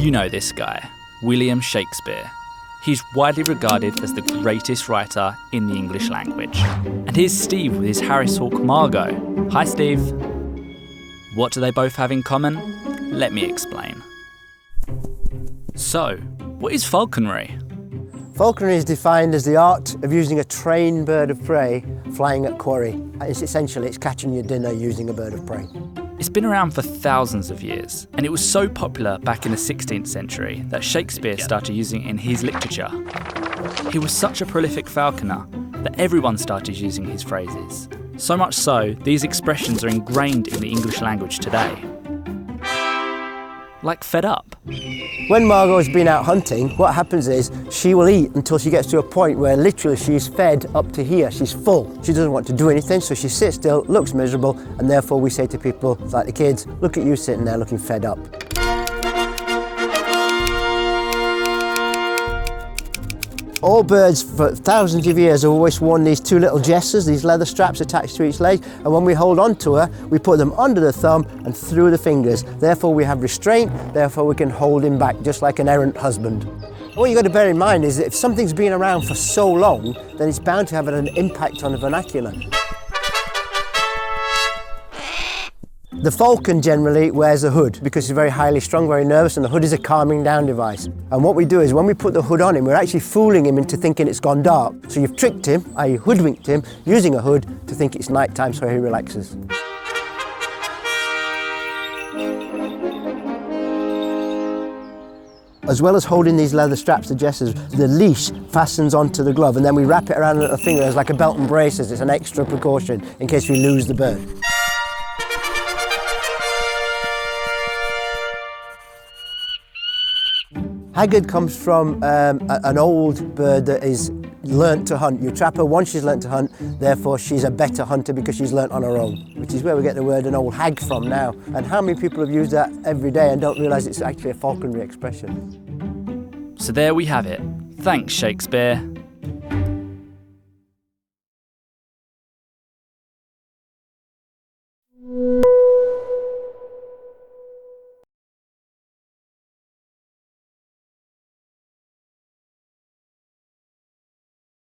You know this guy, William Shakespeare. He's widely regarded as the greatest writer in the English language. And here's Steve with his Harris Hawk Margot. Hi, Steve. What do they both have in common? Let me explain. So, what is falconry? Falconry is defined as the art of using a trained bird of prey flying at quarry. It's catching your dinner using a bird of prey. It's been around for thousands of years, and it was so popular back in the 16th century that Shakespeare started using it in his literature. He was such a prolific falconer that everyone started using his phrases. So much so, these expressions are ingrained in the English language today. Like fed up. When Margot has been out hunting, what happens is she will eat until she gets to a point where literally she's fed up to here, she's full. She doesn't want to do anything, so she sits still, looks miserable, and therefore we say to people, like the kids, look at you sitting there looking fed up. All birds for thousands of years have always worn these two little jesses, these leather straps attached to each leg, and when we hold on to her, we put them under the thumb and through the fingers. Therefore we have restraint, therefore we can hold him back, just like an errant husband. What you've got to bear in mind is that if something's been around for so long, then it's bound to have an impact on the vernacular. The falcon generally wears a hood because he's very highly strung, very nervous, and the hood is a calming down device. And what we do is when we put the hood on him, we're actually fooling him into thinking it's gone dark. So you've tricked him, i.e. hoodwinked him, using a hood to think it's night time so he relaxes. As well as holding these leather straps, the jesses, the leash fastens onto the glove, and then we wrap it around the little finger as like a belt and braces. It's an extra precaution in case we lose the bird. Haggard comes from an old bird that is learnt to hunt. You trap her once she's learnt to hunt, therefore she's a better hunter because she's learnt on her own, which is where we get the word an old hag from now. And how many people have used that every day and don't realise it's actually a falconry expression? So there we have it. Thanks, Shakespeare.